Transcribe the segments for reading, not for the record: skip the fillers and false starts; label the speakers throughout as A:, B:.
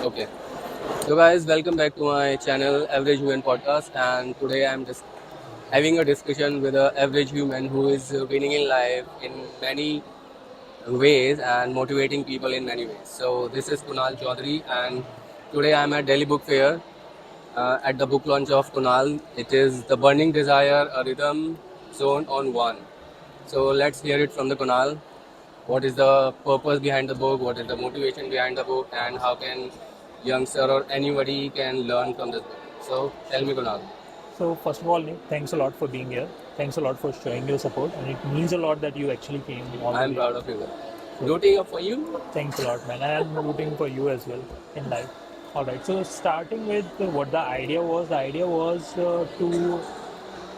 A: Okay. So guys, welcome back to my channel Average Human Podcast, and today I'm just having a discussion with a average human who is winning in life in many ways and motivating people in many ways. So this is Kunal Chaudhary, and today I'm at Delhi Book Fair at the book launch of Kunal. It is The Burning Desire, a Rhythm Zone on One. So let's hear it from the Kunal. What is the purpose behind the book? What is the motivation behind the book? And how can youngster or anybody can learn from this book? So tell me, Kunal.
B: So first of all, Nick, thanks a lot for being here. Thanks a lot for showing your support, and it means a lot that you actually came all the
A: I'm
B: way.
A: proud of you. Rooting up for you.
B: Thanks a lot, man. And I'm rooting for you as well in life. All right. So starting with what the idea was. The idea was to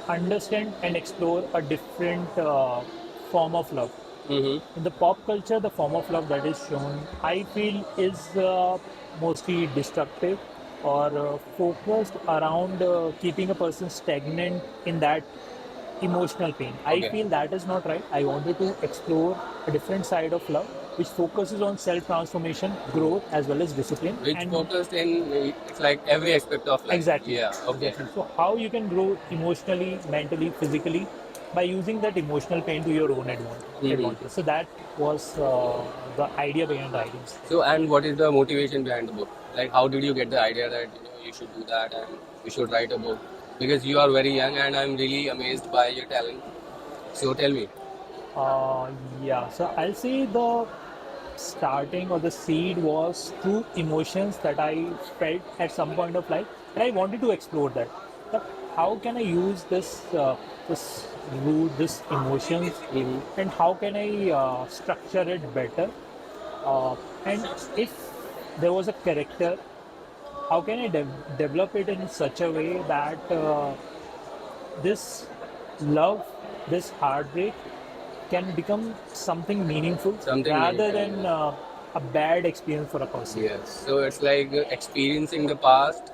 B: understand and explore a different form of love.
A: Mm-hmm.
B: In the pop culture, the form of love that is shown, I feel, is mostly destructive or focused around keeping a person stagnant in that emotional pain. I
A: Okay.
B: feel that is not right. I wanted to explore a different side of love, which focuses on self transformation, growth, as well as discipline.
A: Which
B: And
A: focused in it's like every aspect of life.
B: exactly.
A: Yeah. Okay.
B: Exactly. So how you can grow emotionally, mentally, physically by using that emotional pain to your own advantage. So that was the idea behind the ideas.
A: So and what is the motivation behind the book? Like how did you get the idea that you should do that and you should write a book? Because you are very young and I'm really amazed by your talent. So tell me.
B: Uh, yeah, so I'll say the starting or the seed was through emotions that I felt at some point of life, and I wanted to explore that. But how can I use this root, this emotions, and how can I structure it better? And if there was a character, how can I develop it in such a way that this love, this heartbreak can become something meaningful
A: Something
B: rather
A: meaningful.
B: than a bad experience for a person.
A: Yes. So it's like experiencing the past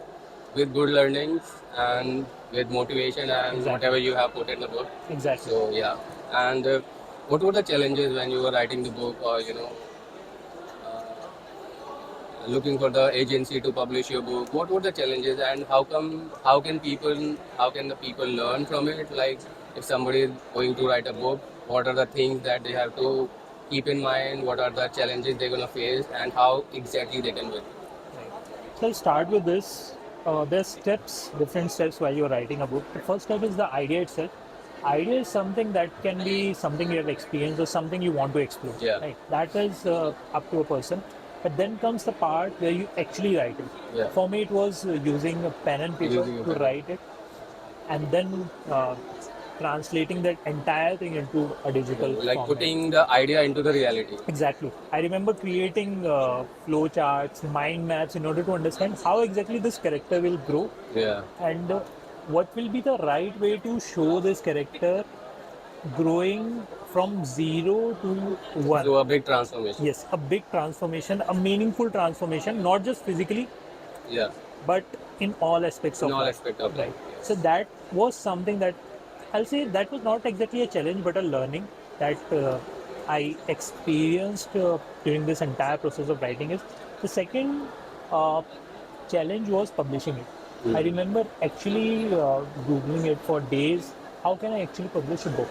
A: with good learnings and with motivation and
B: Exactly.
A: whatever you have put in the book.
B: Exactly.
A: So yeah. And what were the challenges when you were writing the book, or looking for the agency to publish your book? What were the challenges, and how come? How can the people learn from it? Like if somebody is going to write a book, what are the things that they have to keep in mind? What are the challenges they're gonna face, and how exactly they can win?
B: Right. So I'll start with this. There's steps, different steps while you're writing a book. The first step is the idea itself. Idea is something that can be something you have experienced or something you want to explore.
A: Yeah.
B: Right. That is up to a person. But then comes the part where you actually write it.
A: Yeah.
B: For me, it was using a pen and paper
A: Using a
B: to
A: pen.
B: write it, and then translating that entire thing into a digital
A: Like
B: format.
A: putting the idea into the reality.
B: Exactly. I remember creating flow charts, mind maps in order to understand how exactly this character will grow
A: Yeah.
B: and what will be the right way to show this character growing from 0 to 1.
A: So a big transformation.
B: Yes, a big transformation, a meaningful transformation, not just physically,
A: Yeah.
B: but in all aspects
A: In
B: of
A: all
B: life.
A: aspect of
B: Right.
A: life. Yes.
B: So that was something that I'll say that was not exactly a challenge, but a learning that I experienced during this entire process of writing. Is the second uh, challenge was publishing it. I remember actually googling it for days. How can I actually publish a book?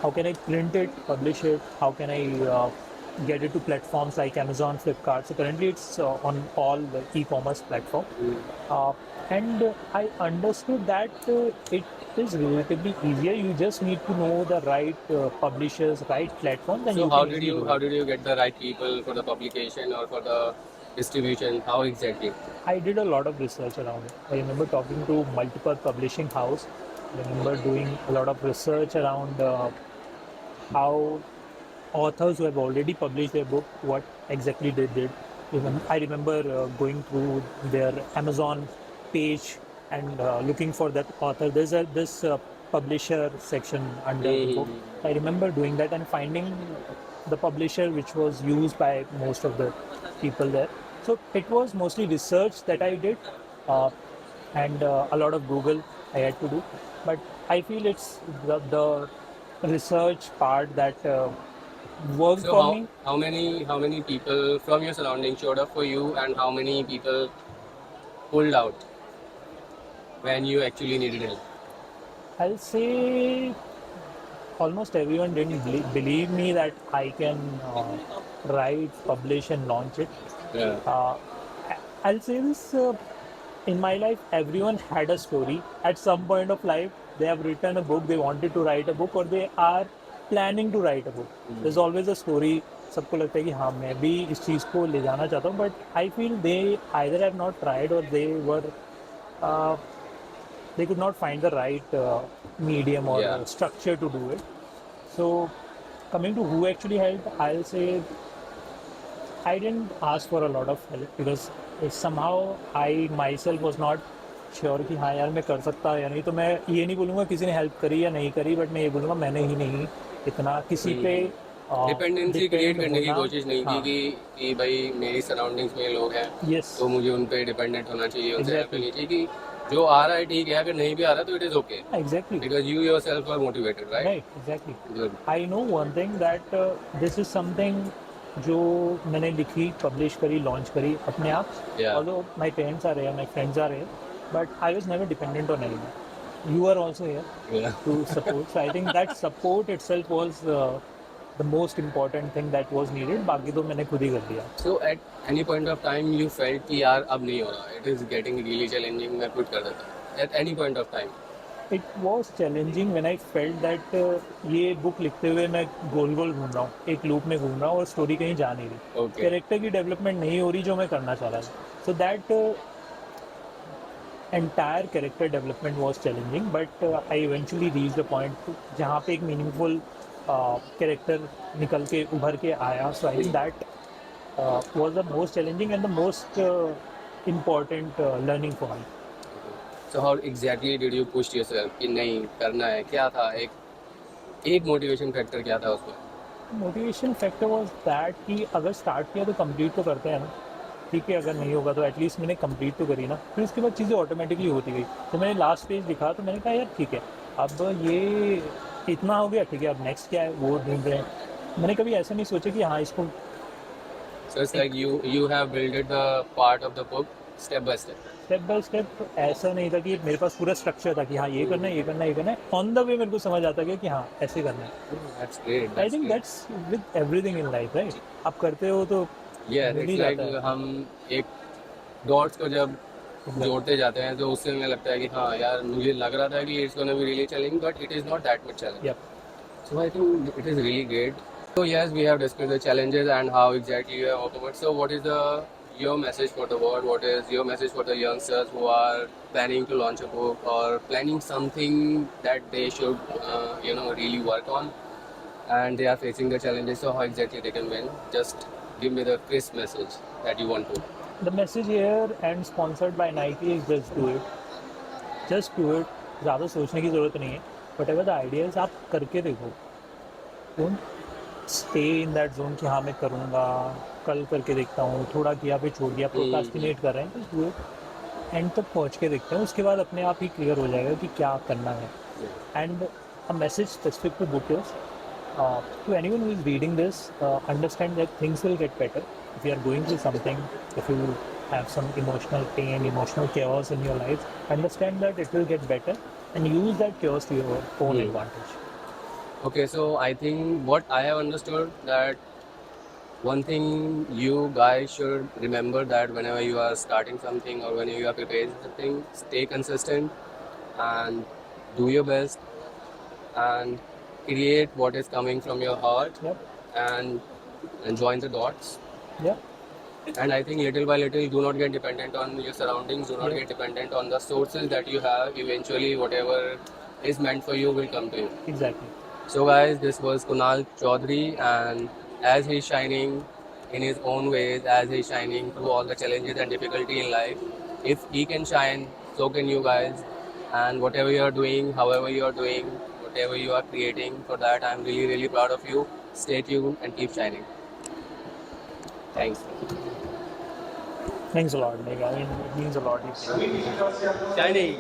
B: How can I print it, publish it? How can I get it to platforms like Amazon, Flipkart? So currently it's on all the e-commerce platform. And I understood that it is relatively easier. You just need to know the right publishers, right platforms, and
A: So
B: you
A: how
B: can
A: did
B: easily
A: you
B: do
A: how
B: it.
A: did you get the right people for the publication or for the distribution? How exactly?
B: I did a lot of research around it. I remember talking to multiple publishing house. I remember doing a lot of research around how authors who have already published their book, what exactly they did. Even I remember going through their Amazon page and looking for that author. There's this publisher section under the book. I remember doing that and finding the publisher which was used by most of the people there. So it was mostly research that I did, uh, and a lot of Google I had to do. But I feel it's the research part that worked
A: So
B: for me.
A: how many people from your surroundings showed up for you, and how many people pulled out when you actually needed help?
B: I'll say almost everyone didn't believe me that I can write, publish, and launch it.
A: Yeah.
B: Uh, I'll say this in my life, everyone had a story. At some point of life, they have written a book, they wanted to write a book, or they are planning to write a book. There's always a story. सबको लगता है कि हाँ मैं भी इस चीज़ को ले जाना चाहता हूँ but I feel they either have not tried और दे वर they could not find the right medium or
A: Yeah.
B: structure to do it. So, coming to who actually helped, I'll say I didn't ask for a lot of help because somehow I myself was not sure कि हाँ यार मैं कर सकता या नहीं तो मैं ये नहीं बोलूँगा किसी ने हेल्प करी या नहीं करी बट मैं ये बोलूँगा मैंने ही नहीं इतना किसी पे
A: डिपेंडेंसी क्रिएट
B: डिपेंड
A: करने की
B: होना
A: कोशिश नहीं की
B: हाँ
A: कि भाई मेरी सराउंडिंग्स में लोग हैं
B: यस
A: तो मुझे उन पे डिपेंडेंट होना चाहिए, उनसे हेल्प
B: एग्जैक्टली
A: लेनी चाहिए कि जो आ रहा है ठीक है, अगर नहीं भी आ रहा तो it is okay
B: exactly
A: because you yourself are motivated, right?
B: Right exactly
A: good.
B: I know one thing that this is something जो मैंने लिखी पब्लिश करी लॉन्च करी अपने आप
A: Yeah.
B: Although my parents are here my friends are here but I was never dependent on anyone you are also here
A: Yeah.
B: to support. So I think that support itself was the most important thing that was needed. बाकी तो मैंने खुद ही कर दिया.
A: So at any point of time you felt कि यार अब नहीं हो रहा, it is getting really challenging, मैं quit कर देता हूँ. At any point of time.
B: It was challenging when I felt that ये बुक लिखते हुए मैं गोल गोल घूम रहा हूँ एक लूप में घूम रहा हूँ और स्टोरी कहीं जा नहीं रही
A: Okay.
B: कैरेक्टर की डेवलपमेंट नहीं हो रही जो मैं करना चाह रहा था so that entire character development was challenging but I eventually reached a point जहाँ पे एक meaningful character निकल के उभर के आया so I think that was the most challenging and the most important learning for me.
A: So how exactly did you push yourself कि नहीं करना है, क्या था एक मोटिवेशन फैक्टर क्या था उसमें?
B: मोटिवेशन फैक्टर वाज दैट कि अगर स्टार्ट किया तो कंप्लीट तो करते हैं ना ठीक है अगर नहीं होगा तो एटलीस्ट मैंने कंप्लीट तो करी ना फिर उसके बाद चीज़ें ऑटोमेटिकली होती गई तो मैंने लास्ट पेज दिखा तो मैंने कहा यार ठीक है अब ये इतना हो गया ठीक है अब नेक्स्ट क्या है वो ढूंढ रहे हैं मैंने कभी ऐसा नहीं सोचा कि हाँ इसको
A: So it's like you have built the part of the book step by step.
B: Step by step ऐसा नहीं था कि मेरे पास पूरा स्ट्रक्चर था कि हाँ ये करना है ये करना है ये करना है ऑन द वे मेरे को समझ आता गया कि हाँ ऐसे करना है
A: That's great.
B: I
A: That's
B: think
A: great.
B: That's with everything in life right आप करते हो तो
A: Yes,
B: mill he
A: it's like
B: जाता है
A: हम एक डॉट्स को जब जोड़ते जाते हैं तो उससे हमें लगता है कि हाँ यार मुझे लग रहा था कि it's gonna be really challenging but it is not that much challenging.
B: Yep.
A: So I think it is really great. So yes, we have discussed the challenges and how exactly you have overcome. So what is your message for the world? What is your message for the youngsters who are planning to launch a book or planning something that they should really work on and they are facing the challenges? So how exactly they can win? Just give me the crisp message that you want to.
B: The message here and sponsored by Nike is just do it. Just do it. ज़्यादा सोचने की ज़रूरत नहीं है. Whatever the idea is, आप करके देखो. Don't stay in that zone कि हाँ मैं करूँगा, कल करके देखता हूँ, थोड़ा किया फिर छोड़ दिया, procrastinate कर रहे हैं. Just do it. एंड तक पहुँच के देखते हैं उसके बाद अपने आप ही क्लियर हो जाएगा कि क्या करना है and a message specific to book is to anyone who is reading this, understand that things will get better. If you are going through something, if you have some emotional pain, emotional chaos in your life, understand that it will get better and use that chaos to your own advantage.
A: Okay, so I think what I have understood that one thing you guys should remember that whenever you are starting something or whenever you are preparing something, stay consistent and do your best and create what is coming from your heart
B: Yep.
A: and join the dots.
B: Yeah.
A: And I think little by little, do not get dependent on your surroundings, do not
B: Yeah.
A: get dependent on the sources that you have. Eventually, whatever is meant for you will come to you.
B: Exactly.
A: So guys, this was Kunal Chaudhary, and as he's shining in his own ways, as he's shining through all the challenges and difficulty in life, if he can shine, so can you guys. And whatever you are doing, however you are doing, whatever you are creating, for that I'm really, really proud of you. Stay tuned and keep shining. Thanks.
B: Thanks a lot, Nick. I mean, it means a lot.
A: Shining.